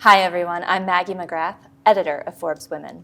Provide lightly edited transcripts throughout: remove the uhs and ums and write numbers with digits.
Hi everyone, I'm Maggie McGrath, editor of ForbesWomen.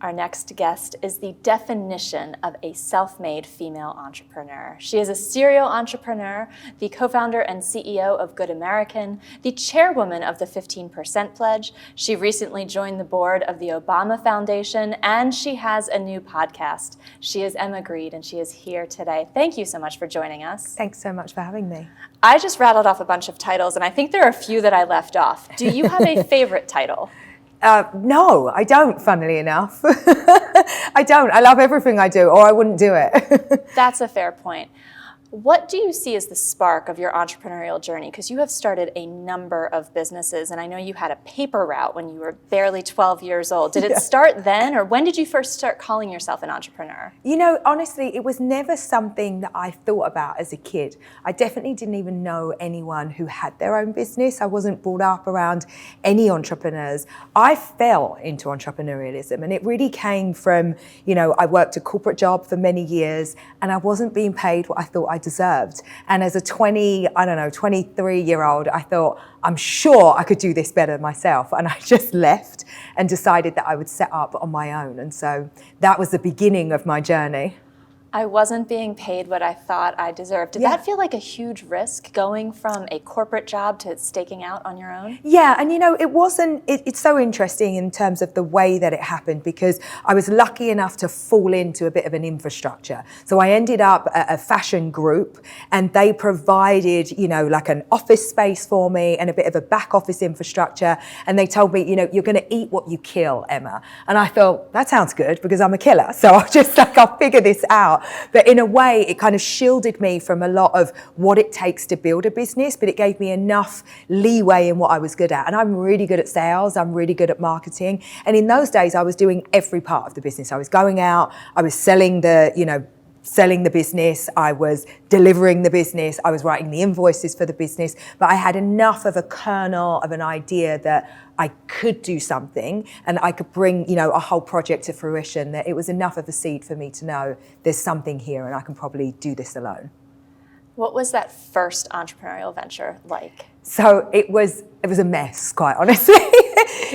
Our next guest is the definition of a self-made female entrepreneur. She is a serial entrepreneur, the co-founder and CEO of Good American, the chairwoman of the 15% Pledge. She recently joined the board of the Obama Foundation, and she has a new podcast. She is Emma Grede, and she is here today. Thank you so much for joining us. Thanks so much for having me. I just rattled off a bunch of titles, and I think there are a few that I left off. Do you have a favorite title? No, I don't, funnily enough. I don't. I love everything I do, or I wouldn't do it. That's a fair point. What do you see as the spark of your entrepreneurial journey? Because you have started a number of businesses, and I know you had a paper route when you were barely 12 years old. Did it start then, or when did you first start calling yourself an entrepreneur? You know, honestly, it was never something that I thought about as a kid. I definitely didn't even know anyone who had their own business. I wasn't brought up around any entrepreneurs. I fell into entrepreneurialism, and it really came from, you know, I worked a corporate job for many years, and I wasn't being paid what I thought I deserved. And as a 23-year-old, I thought, I'm sure I could do this better myself. And I just left and decided that I would set up on my own. And so that was the beginning of my journey. I wasn't being paid what I thought I deserved. Did that feel like a huge risk, going from a corporate job to staking out on your own? Yeah, and you know, it wasn't, it's so interesting in terms of the way that it happened, because I was lucky enough to fall into a bit of an infrastructure. So I ended up at a fashion group, and they provided, you know, like an office space for me and a bit of a back office infrastructure. And they told me, you know, you're going to eat what you kill, Emma. And I thought, that sounds good, because I'm a killer. So I'll figure this out. But in a way, it kind of shielded me from a lot of what it takes to build a business, but it gave me enough leeway in what I was good at. And I'm really good at sales. I'm really good at marketing. And in those days, I was doing every part of the business. I was going out, I was selling the business, I was delivering the business, I was writing the invoices for the business, but I had enough of a kernel of an idea that I could do something and I could bring, you know, a whole project to fruition, that it was enough of a seed for me to know there's something here and I can probably do this alone. What was that first entrepreneurial venture like? So it was a mess, quite honestly.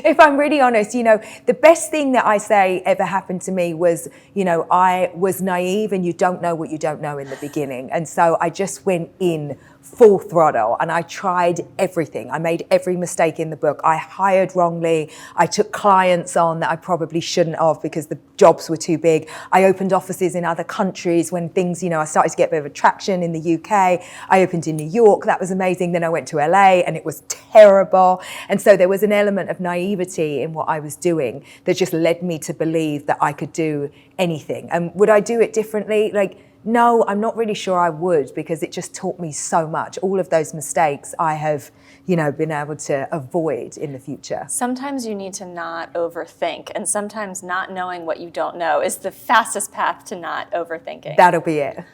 If I'm really honest, you know, the best thing that I say ever happened to me was, you know, I was naive, and you don't know what you don't know in the beginning. And so I just went in full throttle and I tried everything. I made every mistake in the book. I hired wrongly. I took clients on that I probably shouldn't have because the jobs were too big. I opened offices in other countries when things, you know, I started to get a bit of traction in the UK. I opened in New York. That was amazing. Then I went to LA and it was terrible. And so there was an element of naivety in what I was doing that just led me to believe that I could do anything. And would I do it differently? No, I'm not really sure I would, because it just taught me so much. All of those mistakes I have, you know, been able to avoid in the future. Sometimes you need to not overthink, and sometimes not knowing what you don't know is the fastest path to not overthinking. That'll be it.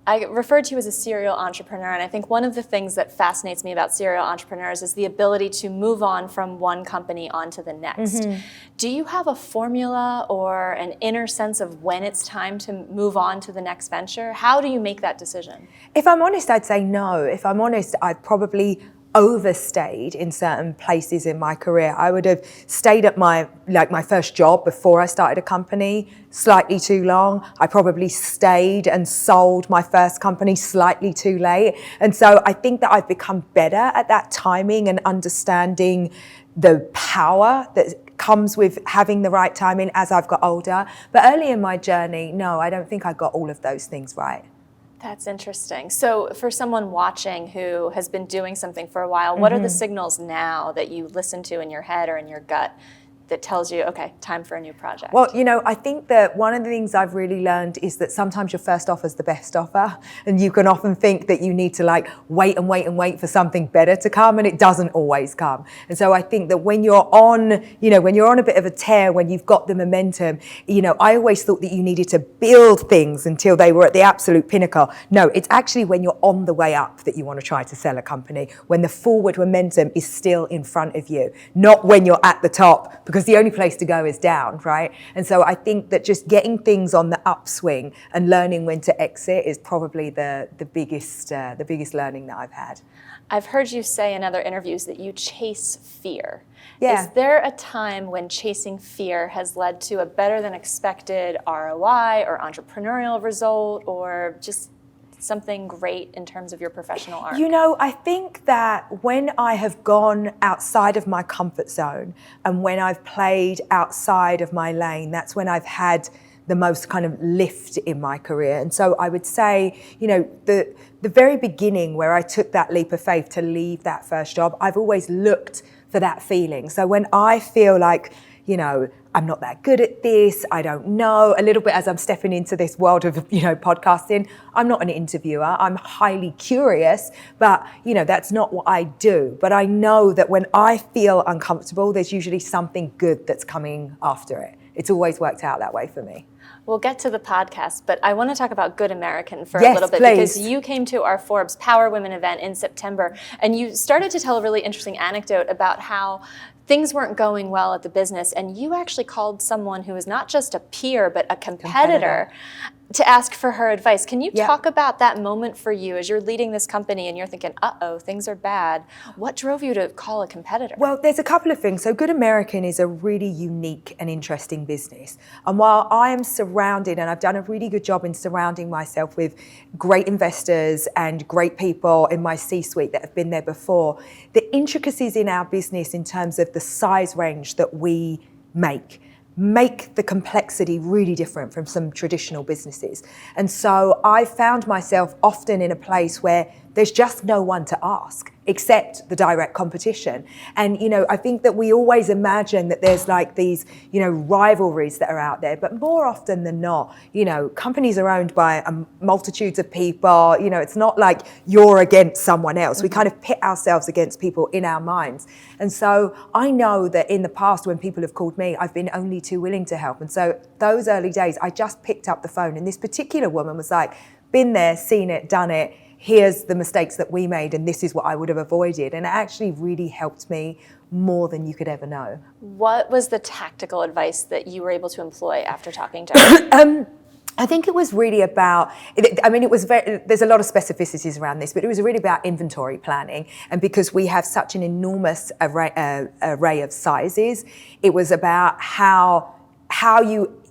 I referred to you as a serial entrepreneur, and I think one of the things that fascinates me about serial entrepreneurs is the ability to move on from one company onto the next. Mm-hmm. Do you have a formula or an inner sense of when it's time to move on to the next venture? How do you make that decision? If I'm honest, I'd say no. If I'm honest, I'd probably overstayed in certain places in my career. I would have stayed at my first job before I started a company slightly too long. I probably stayed and sold my first company slightly too late. And so I think that I've become better at that timing and understanding the power that comes with having the right timing as I've got older. But early in my journey, no, I don't think I got all of those things right. That's interesting. So for someone watching who has been doing something for a while, what are the signals now that you listen to in your head or in your gut that tells you, okay, time for a new project? Well, you know, I think that one of the things I've really learned is that sometimes your first offer is the best offer, and you can often think that you need to wait and wait and wait for something better to come, and it doesn't always come. And so I think that when you're on a bit of a tear, when you've got the momentum, you know, I always thought that you needed to build things until they were at the absolute pinnacle. No, it's actually when you're on the way up that you want to try to sell a company, when the forward momentum is still in front of you, not when you're at the top, because the only place to go is down, right? And so I think that just getting things on the upswing and learning when to exit is probably the biggest learning that I've had. I've heard you say in other interviews that you chase fear. Yeah. Is there a time when chasing fear has led to a better than expected ROI or entrepreneurial result, or just something great in terms of your professional arc? You know, I think that when I have gone outside of my comfort zone and when I've played outside of my lane, that's when I've had the most kind of lift in my career. And so I would say, you know, the very beginning where I took that leap of faith to leave that first job, I've always looked for that feeling. So when I feel like, you know, I'm not that good at this, I don't know, a little bit as I'm stepping into this world of, you know, podcasting, I'm not an interviewer, I'm highly curious, but, you know, that's not what I do. But I know that when I feel uncomfortable, there's usually something good that's coming after it. It's always worked out that way for me. We'll get to the podcast, but I want to talk about Good American for Yes, a little bit, please. because you came to our Forbes Power Women event in September, and you started to tell a really interesting anecdote about how things weren't going well at the business, and you actually called someone who was not just a peer, but a competitor. To ask for her advice. Can you talk about that moment for you as you're leading this company and you're thinking, uh-oh, things are bad? What drove you to call a competitor? Well, there's a couple of things. So Good American is a really unique and interesting business. And while I am surrounded, and I've done a really good job in surrounding myself with great investors and great people in my C-suite that have been there before, the intricacies in our business in terms of the size range that we make the complexity really different from some traditional businesses. And so I found myself often in a place where there's just no one to ask except the direct competition. And, you know, I think that we always imagine that there's like these, you know, rivalries that are out there, but more often than not, you know, companies are owned by multitudes of people. You know, it's not like you're against someone else. We kind of pit ourselves against people in our minds. And so I know that in the past when people have called me, I've been only too willing to help. And so those early days, I just picked up the phone, and this particular woman was like, been there, seen it, done it. Here's the mistakes that we made, and this is what I would have avoided. And it actually really helped me more than you could ever know. What was the tactical advice that you were able to employ after talking to her? I think it was really about, it was there's a lot of specificities around this, but it was really about inventory planning. And because we have such an enormous array of sizes, it was about how you,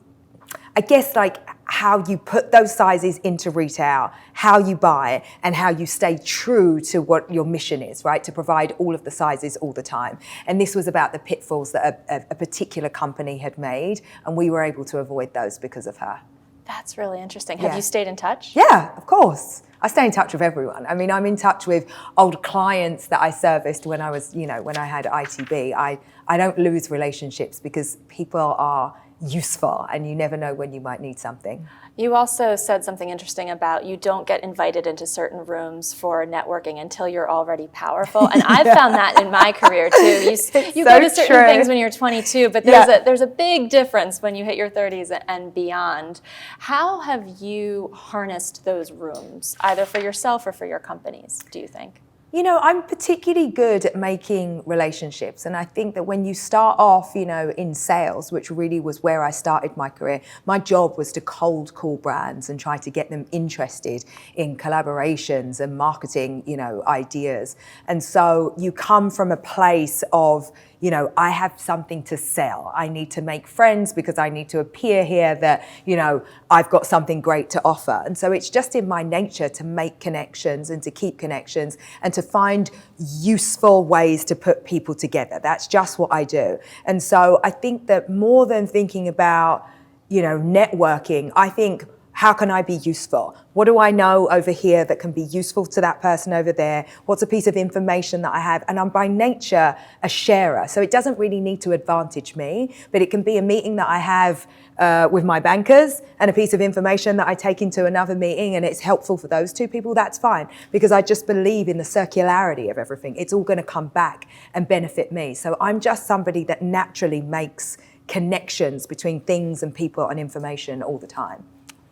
I guess, like how you put those sizes into retail, how you buy, and how you stay true to what your mission is, right? To provide all of the sizes all the time. And this was about the pitfalls that a particular company had made, and we were able to avoid those because of her. That's really interesting. Have you stayed in touch? Yeah, of course. I stay in touch with everyone. I mean, I'm in touch with old clients that I serviced when I was, you know, when I had ITB. I don't lose relationships because people are useful and you never know when you might need something. You also said something interesting about you don't get invited into certain rooms for networking until you're already powerful. And I've found that in my career too. You go to certain things when you're 22, but there's a big difference when you hit your 30s and beyond. How have you harnessed those rooms, either for yourself or for your companies, do you think? You know, I'm particularly good at making relationships. And I think that when you start off, you know, in sales, which really was where I started my career, my job was to cold call brands and try to get them interested in collaborations and marketing, you know, ideas. And so you come from a place of, you know, I have something to sell. I need to make friends because I need to appear here that, you know, I've got something great to offer. And so it's just in my nature to make connections and to keep connections and to find useful ways to put people together. That's just what I do. And so I think that more than thinking about, you know, networking, I think, how can I be useful? What do I know over here that can be useful to that person over there? What's a piece of information that I have? And I'm by nature a sharer. So it doesn't really need to advantage me, but it can be a meeting that I have with my bankers and a piece of information that I take into another meeting and it's helpful for those two people. That's fine, because I just believe in the circularity of everything. It's all going to come back and benefit me. So I'm just somebody that naturally makes connections between things and people and information all the time.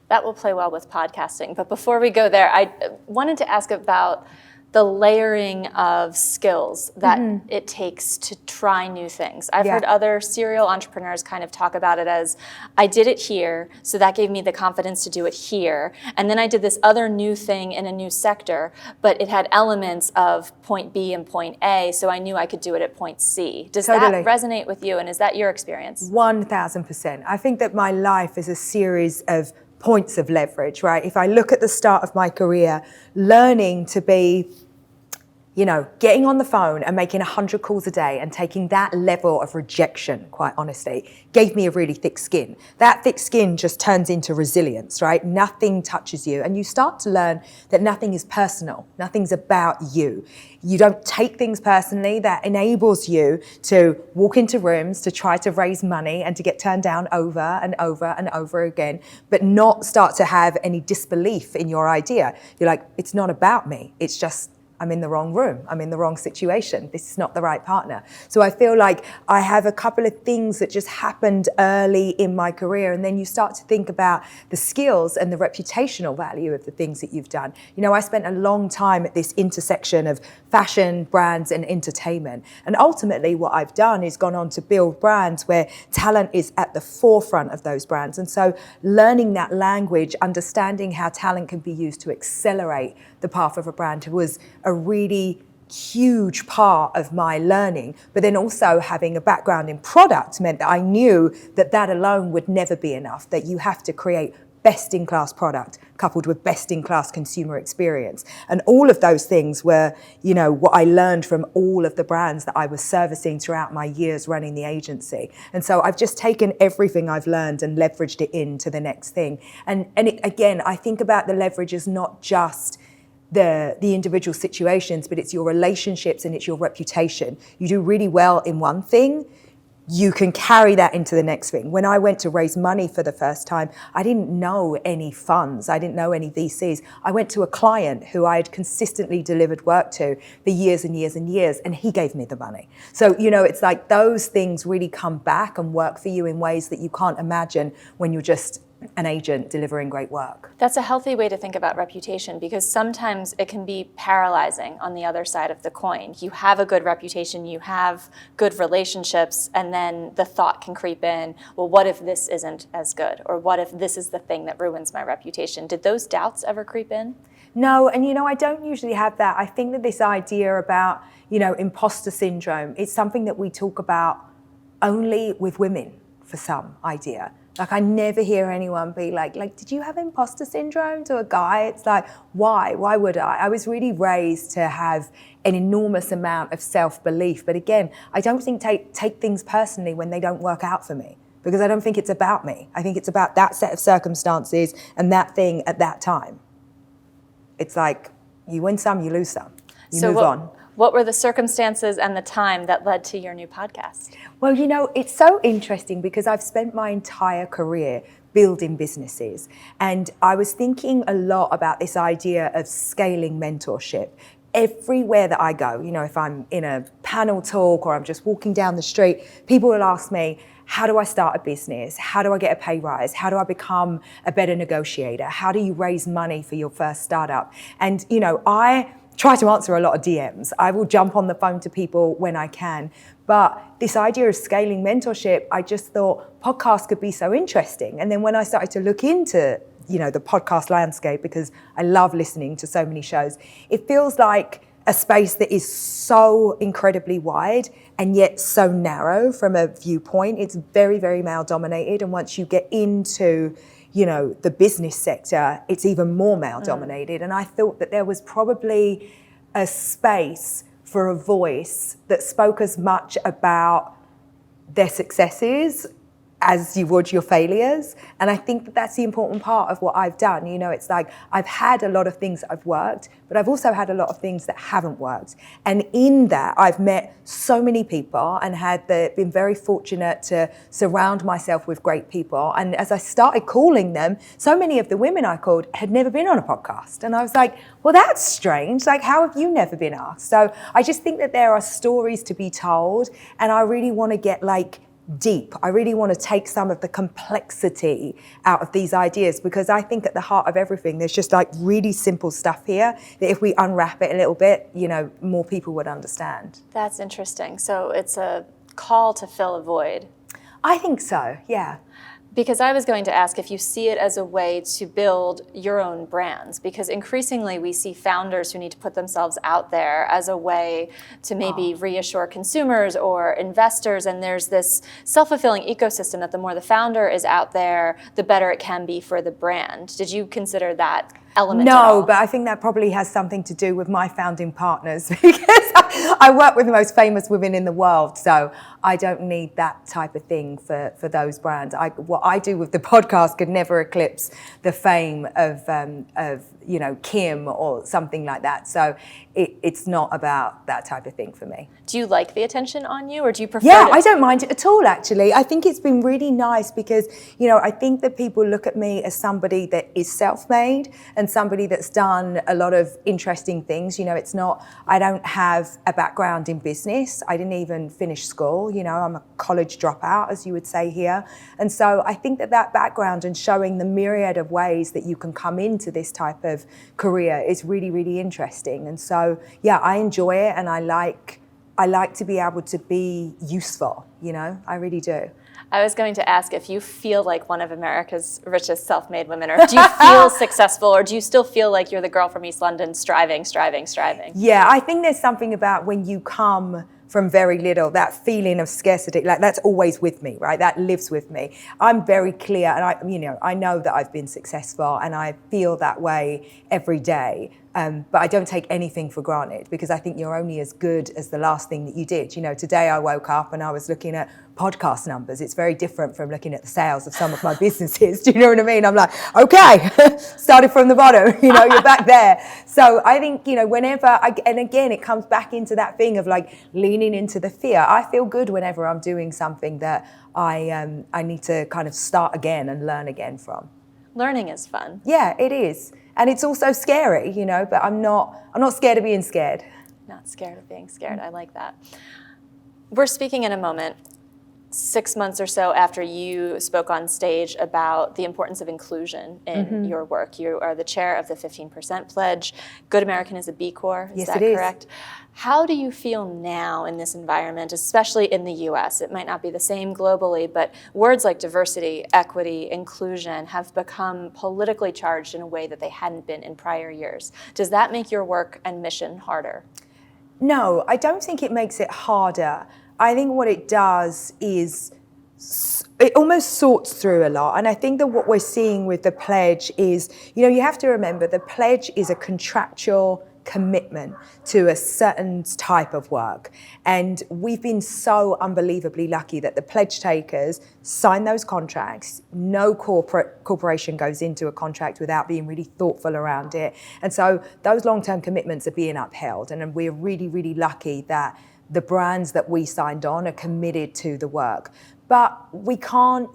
That will play well with podcasting. But before we go there, I wanted to ask about the layering of skills that it takes to try new things. I've heard other serial entrepreneurs kind of talk about it as, I did it here, so that gave me the confidence to do it here. And then I did this other new thing in a new sector, but it had elements of point B and point A, so I knew I could do it at point C. Does that resonate with you, and is that your experience? 1000%. I think that my life is a series of points of leverage, right? If I look at the start of my career, learning to be, getting on the phone and making 100 calls a day and taking that level of rejection, quite honestly, gave me a really thick skin. That thick skin just turns into resilience, right? Nothing touches you. And you start to learn that nothing is personal. Nothing's about you. You don't take things personally. That enables you to walk into rooms, to try to raise money and to get turned down over and over and over again, but not start to have any disbelief in your idea. You're like, it's not about me. It's just, I'm in the wrong room. I'm in the wrong situation. This is not the right partner. So I feel like I have a couple of things that just happened early in my career. And then you start to think about the skills and the reputational value of the things that you've done. I spent a long time at this intersection of fashion, brands, and entertainment. And ultimately what I've done is gone on to build brands where talent is at the forefront of those brands. And so learning that language, understanding how talent can be used to accelerate the path of a brand was a really huge part of my learning. But then also having a background in product meant that I knew that that alone would never be enough, that you have to create best-in-class product coupled with best-in-class consumer experience. And all of those things were, what I learned from all of the brands that I was servicing throughout my years running the agency. And so I've just taken everything I've learned and leveraged it into the next thing. And again, I think about the leverage as not just the individual situations, but it's your relationships and it's your reputation. You do really well in one thing, you can carry that into the next thing. When I went to raise money for the first time, I didn't know any funds. I didn't know any VCs. I went to a client who I had consistently delivered work to for years and years and years, and he gave me the money. So, it's like those things really come back and work for you in ways that you can't imagine when you're just an agent delivering great work. That's a healthy way to think about reputation, because sometimes it can be paralyzing on the other side of the coin. You have a good reputation, you have good relationships, and then the thought can creep in, well, what if this isn't as good? Or what if this is the thing that ruins my reputation? Did those doubts ever creep in? No, and I don't usually have that. I think that this idea about, imposter syndrome, it's something that we talk about only with women for some idea. Like, I never hear anyone be like, did you have imposter syndrome to a guy? It's like, why? Why would I? I was really raised to have an enormous amount of self-belief. But again, I don't think take things personally when they don't work out for me, because I don't think it's about me. I think it's about that set of circumstances and that thing at that time. It's like, you win some, you lose some. You move on. What were the circumstances and the time that led to your new podcast? Well, it's so interesting because I've spent my entire career building businesses. And I was thinking a lot about this idea of scaling mentorship. Everywhere that I go, if I'm in a panel talk or I'm just walking down the street, people will ask me, how do I start a business? How do I get a pay rise? How do I become a better negotiator? How do you raise money for your first startup? And, I try to answer a lot of DMs. I will jump on the phone to people when I can. But this idea of scaling mentorship, I just thought podcasts could be so interesting. And then when I started to look into, the podcast landscape, because I love listening to so many shows, it feels like a space that is so incredibly wide and yet so narrow from a viewpoint. It's very, very male dominated. And once you get into the business sector, it's even more male dominated. And I thought that there was probably a space for a voice that spoke as much about their successes as you would your failures. And I think that that's the important part of what I've done. It's like I've had a lot of things that have worked, but I've also had a lot of things that haven't worked. And in that, I've met so many people and been very fortunate to surround myself with great people. And as I started calling them, so many of the women I called had never been on a podcast. And I was like, well, that's strange. Like, how have you never been asked? So I just think that there are stories to be told. And I really want to get deep. I really want to take some of the complexity out of these ideas, because I think at the heart of everything, there's just like really simple stuff here that if we unwrap it a little bit, you know, more people would understand. That's interesting. So it's a call to fill a void. I think so, yeah. Because I was going to ask if you see it as a way to build your own brands, because increasingly we see founders who need to put themselves out there as a way to maybe reassure consumers or investors, and there's this self-fulfilling ecosystem that the more the founder is out there, the better it can be for the brand. Did you consider that element at all? No, but I think that probably has something to do with my founding partners, because I work with the most famous women in the world, so I don't need that type of thing for those brands. What I do with the podcast could never eclipse the fame of you know, Kim or something like that. So it's not about that type of thing for me. Do you like the attention on you, or do you prefer Yeah, I don't mind it at all, actually. I think it's been really nice because, you know, I think that people look at me as somebody that is self-made and somebody that's done a lot of interesting things. You know, it's not, I don't have a background in business. I didn't even finish school. You know, I'm a college dropout, as you would say here. And so I think that background and showing the myriad of ways that you can come into this type of career is really, really interesting. And so, yeah, I enjoy it, and I like to be able to be useful, you know, I really do. I was going to ask if you feel like one of America's richest self-made women, or do you feel successful, or do you still feel like you're the girl from East London striving? Yeah, I think there's something about when you come from very little, that feeling of scarcity, like that's always with me, right? That lives with me. I'm very clear, and I know that I've been successful, and I feel that way every day. But I don't take anything for granted, because I think you're only as good as the last thing that you did. You know, today I woke up and I was looking at podcast numbers. It's very different from looking at the sales of some of my businesses. Do you know what I mean? I'm like, okay, started from the bottom, you know, you're back there. So I think, you know, and again, it comes back into that thing of like leaning into the fear. I feel good whenever I'm doing something that I need to kind of start again and learn again from. Learning is fun. Yeah, it is. And it's also scary, you know, but I'm not scared of being scared. Not scared of being scared. I like that. We're speaking in a moment, 6 months or so after you spoke on stage about the importance of inclusion in your work. You are the chair of the 15% Pledge. Good American is a B Corp. Is that correct? How do you feel now in this environment, especially in the US? It might not be the same globally, but words like diversity, equity, inclusion have become politically charged in a way that they hadn't been in prior years. Does that make your work and mission harder? No, I don't think it makes it harder. I think what it does is it almost sorts through a lot. And I think that what we're seeing with the pledge is, you know, you have to remember the pledge is a contractual commitment to a certain type of work. And we've been so unbelievably lucky that the pledge takers sign those contracts. No corporation goes into a contract without being really thoughtful around it. And so those long-term commitments are being upheld. And we're really, really lucky that the brands that we signed on are committed to the work. But we can't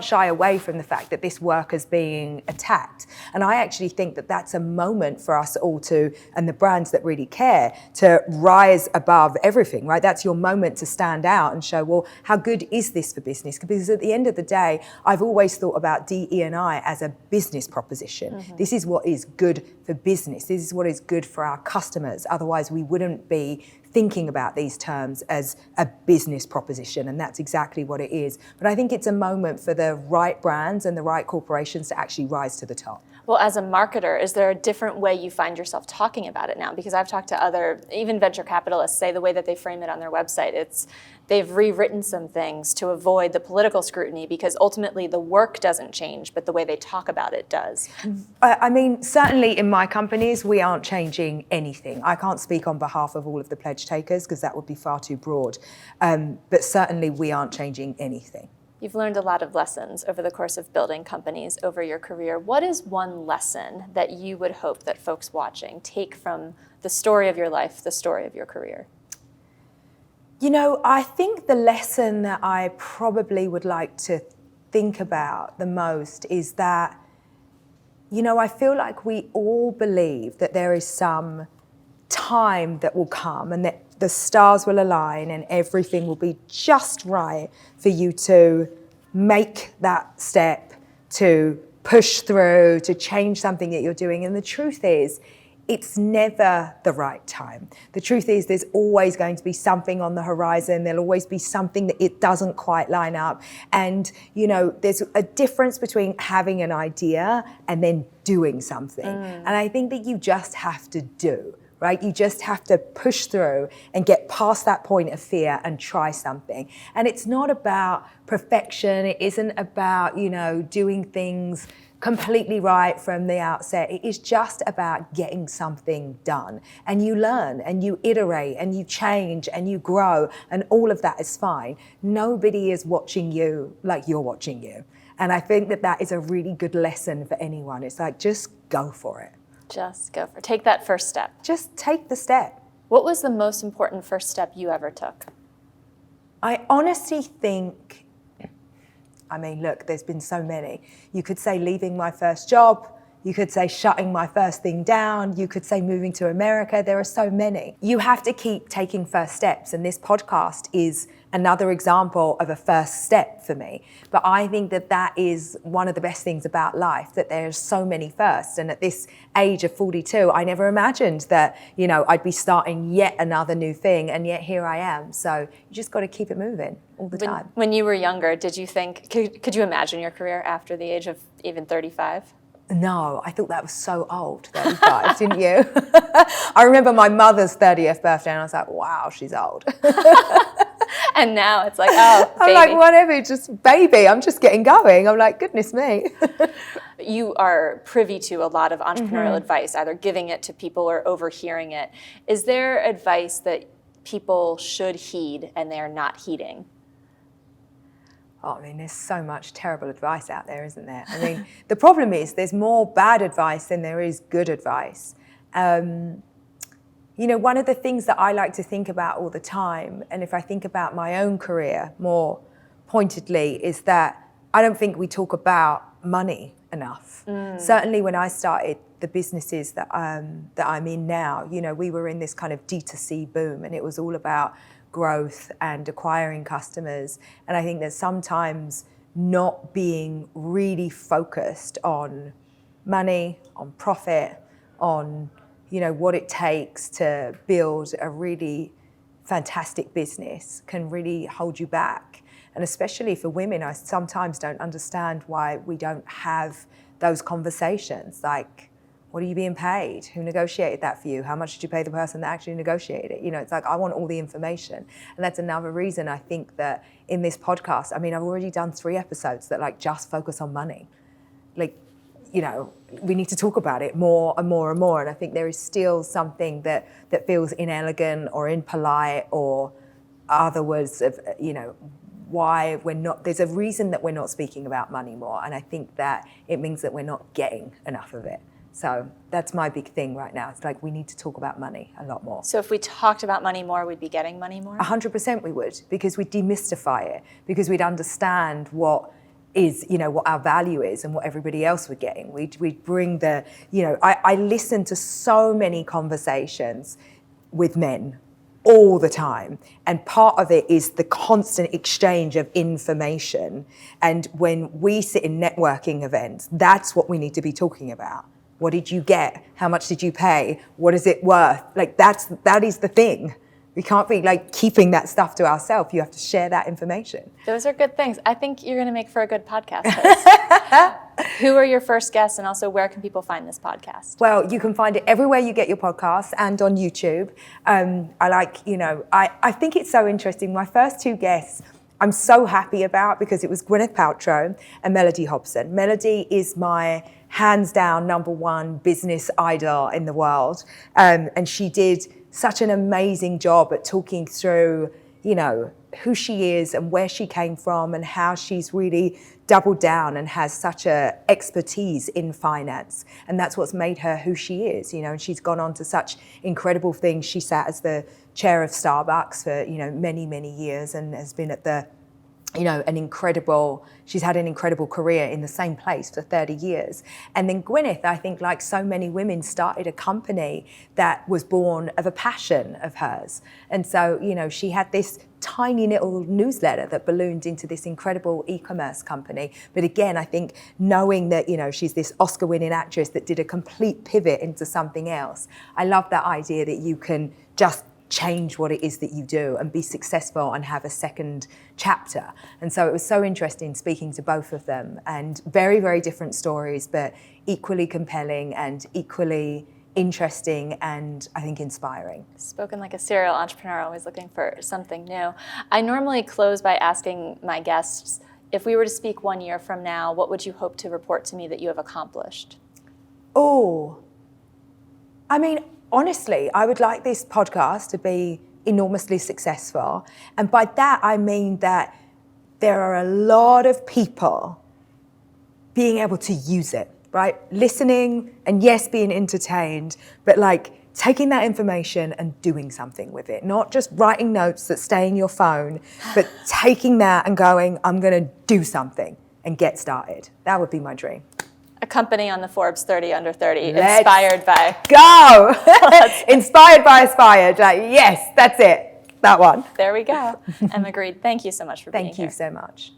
shy away from the fact that this work is being attacked. And I actually think that that's a moment for us all to, and the brands that really care, to rise above everything, right? That's your moment to stand out and show, well, how good is this for business? Because at the end of the day, I've always thought about DE&I as a business proposition. This is what is good for business. This is what is good for our customers. Otherwise, we wouldn't be thinking about these terms as a business proposition, and that's exactly what it is. But I think it's a moment for the right brands and the right corporations to actually rise to the top. Well, as a marketer, is there a different way you find yourself talking about it now? Because I've talked to other, even venture capitalists, say the way that they frame it on their website, they've rewritten some things to avoid the political scrutiny, because ultimately the work doesn't change, but the way they talk about it does. I mean, certainly in my companies, we aren't changing anything. I can't speak on behalf of all of the pledge takers because that would be far too broad. But certainly we aren't changing anything. You've learned a lot of lessons over the course of building companies over your career. What is one lesson that you would hope that folks watching take from the story of your life, the story of your career? You know, I think the lesson that I probably would like to think about the most is that, you know, I feel like we all believe that there is some time that will come and that the stars will align and everything will be just right for you to make that step, to push through, to change something that you're doing. And the truth is, it's never the right time. The truth is, there's always going to be something on the horizon. There'll always be something that it doesn't quite line up. And, you know, there's a difference between having an idea and then doing something. And I think that you just have to do, right? You just have to push through and get past that point of fear and try something. And it's not about perfection. It isn't about, you know, doing things completely right from the outset. It is just about getting something done. And you learn and you iterate and you change and you grow, and all of that is fine. Nobody is watching you like you're watching you. And I think that that is a really good lesson for anyone. It's like, just go for it. Just go for it. Take that first step. Just take the step. What was the most important first step you ever took? I honestly think, I mean, look, there's been so many. You could say leaving my first job. You could say shutting my first thing down. You could say moving to America. There are so many. You have to keep taking first steps. And this podcast is another example of a first step for me. But I think that that is one of the best things about life, that there's so many firsts. And at this age of 42, I never imagined that, you know, I'd be starting yet another new thing. And yet here I am. So you just got to keep it moving all the time. When you were younger, did you think, could you imagine your career after the age of even 35? No, I thought that was so old, 35, didn't you? I remember my mother's 30th birthday and I was like, wow, she's old. And now it's like, oh, baby. I'm like, whatever, just baby, I'm just getting going. I'm like, goodness me. You are privy to a lot of entrepreneurial advice, either giving it to people or overhearing it. Is there advice that people should heed and they're not heeding? Oh, I mean, there's so much terrible advice out there, isn't there? I mean, the problem is there's more bad advice than there is good advice. You know, one of the things that I like to think about all the time, and if I think about my own career more pointedly, is that I don't think we talk about money enough. Certainly when I started the businesses that I'm in now, you know, we were in this kind of D2C boom, and it was all about growth and acquiring customers. And I think that sometimes not being really focused on money, on profit, on, you know, what it takes to build a really fantastic business can really hold you back. And especially for women, I sometimes don't understand why we don't have those conversations. Like, what are you being paid? Who negotiated that for you? How much did you pay the person that actually negotiated it? You know, it's like, I want all the information. And that's another reason I think that in this podcast, I mean, I've already done 3 episodes that like just focus on money. Like, you know, we need to talk about it more and more and more. And I think there is still something that feels inelegant or impolite or other words of, you know, why we're not, there's a reason that we're not speaking about money more. And I think that it means that we're not getting enough of it. So that's my big thing right now. It's like we need to talk about money a lot more. So if we talked about money more, we'd be getting money more? 100% we would, because we'd demystify it, because we'd understand what is, you know, what our value is and what everybody else were getting. We'd bring the, you know, I listen to so many conversations with men all the time. And part of it is the constant exchange of information. And when we sit in networking events, that's what we need to be talking about. What did you get? How much did you pay? What is it worth? Like that is the thing. We can't be like keeping that stuff to ourselves. You have to share that information. Those are good things. I think you're going to make for a good podcast host. Who are your first guests, and also where can people find this podcast? Well, you can find it everywhere you get your podcasts and on YouTube. I like, you know, I think it's so interesting. My first 2 guests I'm so happy about, because it was Gwyneth Paltrow and Melody Hobson. Melody is my hands down #1 business idol in the world. And she did such an amazing job at talking through, you know, who she is and where she came from and how she's really doubled down and has such a expertise in finance. And that's what's made her who she is, you know, and she's gone on to such incredible things. She sat as the chair of Starbucks for, you know, many, many years and has been at the she's had an incredible career in the same place for 30 years. And then Gwyneth, I think, like so many women, started a company that was born of a passion of hers. And so, she had this tiny little newsletter that ballooned into this incredible e-commerce company. But again, I think knowing that, she's this Oscar-winning actress that did a complete pivot into something else. I love that idea that you can just change what it is that you do and be successful and have a second chapter. And so it was so interesting speaking to both of them, and very, very different stories, but equally compelling and equally interesting and I think inspiring. Spoken like a serial entrepreneur, always looking for something new. I normally close by asking my guests, if we were to speak 1 year from now, what would you hope to report to me that you have accomplished? Honestly, I would like this podcast to be enormously successful. And by that, I mean that there are a lot of people being able to use it, right? Listening and yes, being entertained, but like taking that information and doing something with it. Not just writing notes that stay in your phone, but taking that and going, I'm going to do something and get started. That would be my dream. A company on the Forbes 30 under 30, inspired by. Go! Inspired by Aspired. Yes, that's it. That one. There we go. Emma Grede, thank you so much for being here. Thank you so much.